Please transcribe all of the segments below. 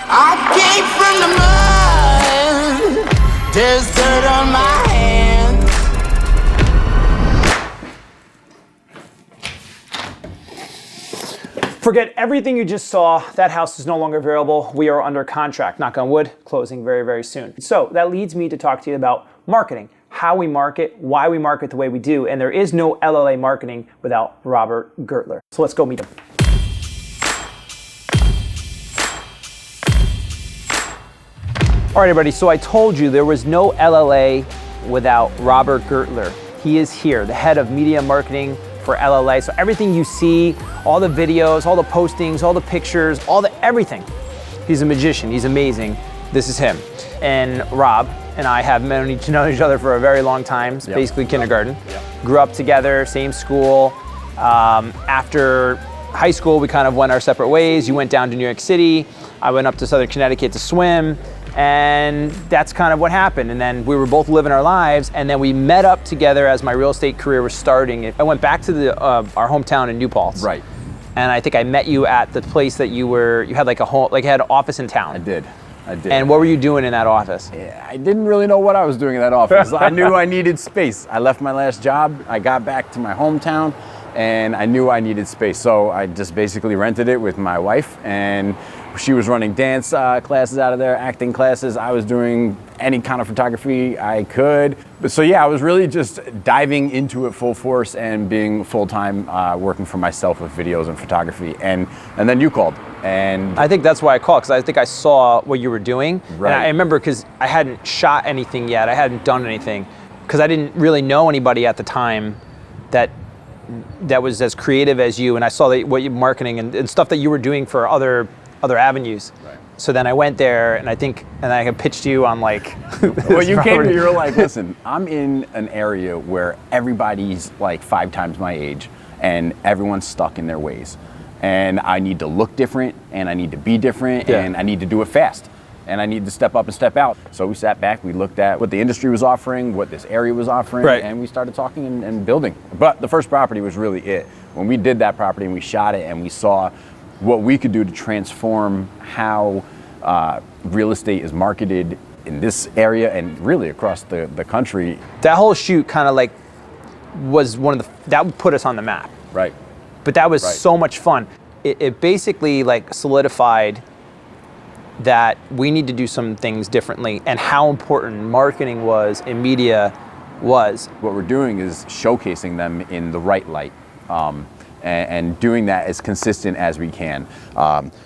I came from the mud. There's dirt on my hands. Forget everything you just saw. That house is no longer available. We are under contract, knock on wood, closing very, very soon. So that leads me to talk to you about marketing, how we market, why we market the way we do. And there is no LLA marketing without Robert Gertler. So let's go meet him. All right, everybody, so I told you there was no LLA without Robert Gertler. He is here, the head of media marketing for LLA. So everything you see, all the videos, all the postings, all the pictures, everything. He's a magician, he's amazing. This is him. And Rob and I have known each other for a very long time, basically kindergarten. Grew up together, same school. After high school, we kind of went our separate ways. You went down to New York City. I went up to Southern Connecticut to swim. And that's kind of what happened. And then we were both living our lives, and then we met up together as my real estate career was starting. I went back to our hometown in New Paltz. Right. And I think I met you at the place that you had like you had an office in town. I did. And what were you doing in that office? Yeah, I didn't really know what I was doing in that office. I knew I needed space. I left my last job. I got back to my hometown, and I knew I needed space. So I just basically rented it with my wife, and she was running dance classes out of there, acting classes. I was doing any kind of photography I could. So yeah, I was really just diving into it full force and being full-time working for myself with videos and photography. And then you called. And I think that's why I called, because I think I saw what you were doing. Right. And I remember because I hadn't shot anything yet. I hadn't done anything because I didn't really know anybody at the time that was as creative as you. And I saw what you marketing and stuff that you were doing for other avenues. Right. So then I went there, and I had pitched you on like. Well, you came here, you were like, listen, I'm in an area where everybody's like 5 times my age, and everyone's stuck in their ways. And I need to look different, and I need to be different, and I need to do it fast. And I need to step up and step out. So we sat back, we looked at what the industry was offering, what this area was offering, and we started talking and building. But the first property was really it. When we did that property and we shot it and we saw what we could do to transform how real estate is marketed in this area and really across the country. That whole shoot kind of like was that put us on the map. Right. But that was so much fun. It basically like solidified that we need to do some things differently and how important marketing was and media was. What we're doing is showcasing them in the right light. And doing that as consistent as we can.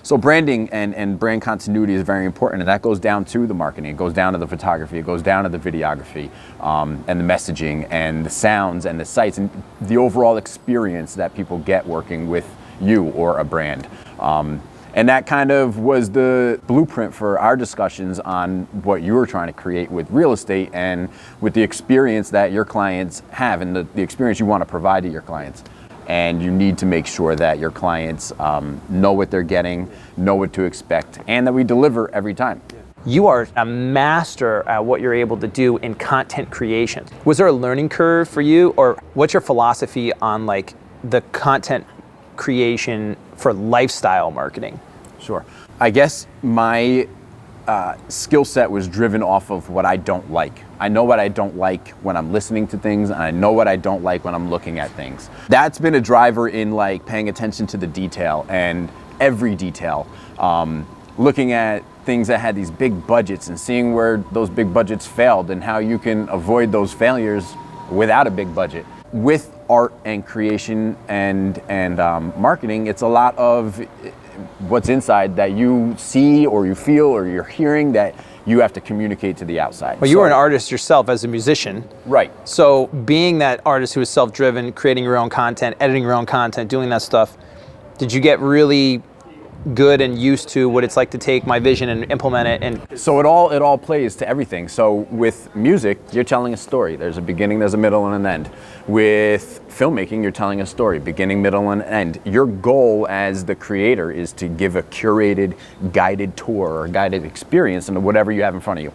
So branding and brand continuity is very important, and that goes down to the marketing, it goes down to the photography, it goes down to the videography, and the messaging and the sounds and the sites and the overall experience that people get working with you or a brand. And that kind of was the blueprint for our discussions on what you were trying to create with real estate and with the experience that your clients have and the experience you want to provide to your clients. And you need to make sure that your clients know what they're getting, know what to expect, and that we deliver every time. You are a master at what you're able to do in content creation. Was there a learning curve for you, or what's your philosophy on like the content creation for lifestyle marketing? Sure. I guess my skill set was driven off of what I don't like. I know what I don't like when I'm listening to things, and I know what I don't like when I'm looking at things. That's been a driver in like paying attention to the detail and every detail. Looking at things that had these big budgets and seeing where those big budgets failed and how you can avoid those failures without a big budget. With art and creation and marketing, it's a lot of what's inside that you see or you feel or you're hearing that you have to communicate to the outside. Well, you were an artist yourself as a musician. Right. So being that artist who is self-driven, creating your own content, editing your own content, doing that stuff, did you get really good and used to what it's like to take my vision and implement it? And so it all plays to everything. So with music, you're telling a story. There's a beginning, there's a middle, and an end. With filmmaking, you're telling a story, beginning, middle, and end. Your goal as the creator is to give a curated, guided tour or guided experience into whatever you have in front of you.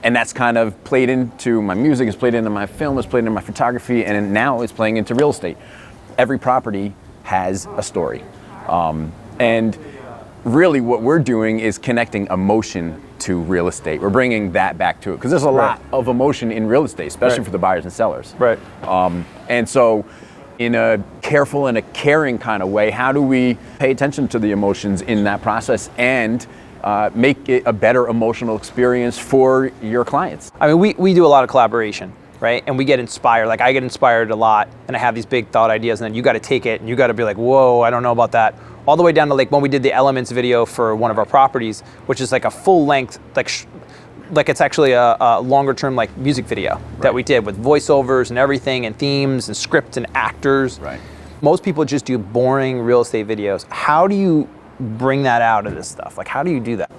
And that's kind of played into my music, it's played into my film, it's played into my photography, and now it's playing into real estate. Every property has a story. And really what we're doing is connecting emotion to real estate. We're bringing that back to it because there's a lot of emotion in real estate, especially for the buyers and sellers. Right. And so in a careful and a caring kind of way, how do we pay attention to the emotions in that process and make it a better emotional experience for your clients? I mean, we do a lot of collaboration, right? And we get inspired. Like I get inspired a lot and I have these big thought ideas and then you got to take it and you got to be like, whoa, I don't know about that. All the way down to like when we did the Elements video for one of our properties, which is like a full length, like it's actually a longer term like music video that we did with voiceovers and everything and themes and script and actors. Right. Most people just do boring real estate videos. How do you bring that out of this stuff? Like how do you do that?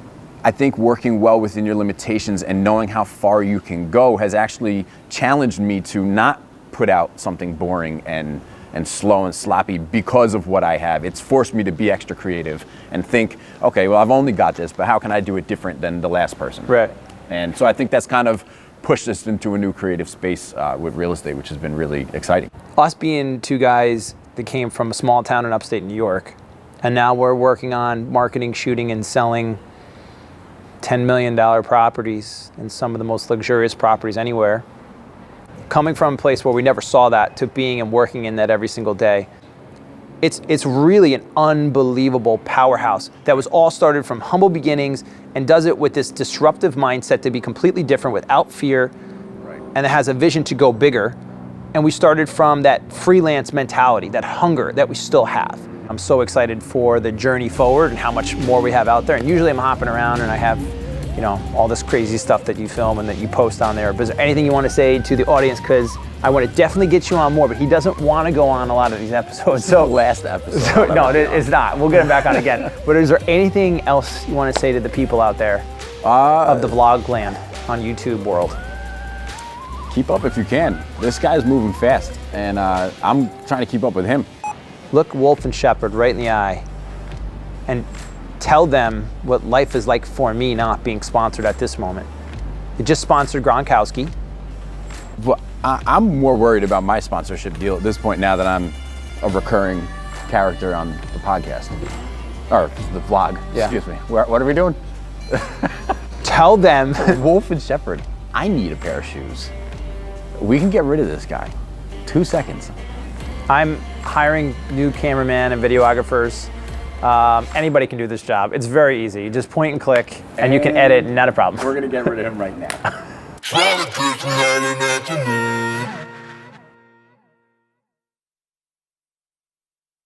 I think working well within your limitations and knowing how far you can go has actually challenged me to not put out something boring and slow and sloppy because of what I have. It's forced me to be extra creative and think, okay, well, I've only got this, but how can I do it different than the last person? Right. And so I think that's kind of pushed us into a new creative space with real estate, which has been really exciting. Us being two guys that came from a small town in upstate New York, and now we're working on marketing, shooting, and selling $10 million properties and some of the most luxurious properties anywhere. Coming from a place where we never saw that to being and working in that every single day, it's really an unbelievable powerhouse that was all started from humble beginnings and does it with this disruptive mindset to be completely different without fear, and it has a vision to go bigger. And we started from that freelance mentality, that hunger that we still have. I'm so excited for the journey forward and how much more we have out there. And usually I'm hopping around and I have, you know, all this crazy stuff that you film and that you post on there. But is there anything you want to say to the audience? Because I want to definitely get you on more, but he doesn't want to go on a lot of these episodes. So last episode. So, no, it's not. We'll get him back on again. But is there anything else you want to say to the people out there of the vlog land on YouTube world? Keep up if you can. This guy's moving fast, and I'm trying to keep up with him. Look Wolf and Shepard right in the eye and tell them what life is like for me not being sponsored at this moment. It just sponsored Gronkowski. But I'm more worried about my sponsorship deal at this point now that I'm a recurring character on the podcast. Or the vlog, excuse me. What are we doing? Tell them. Wolf and Shepard, I need a pair of shoes. We can get rid of this guy. 2 seconds. I'm hiring new cameramen and videographers. Anybody can do this job. It's very easy. You just point and click and you can edit, not a problem. We're gonna get rid of him right now.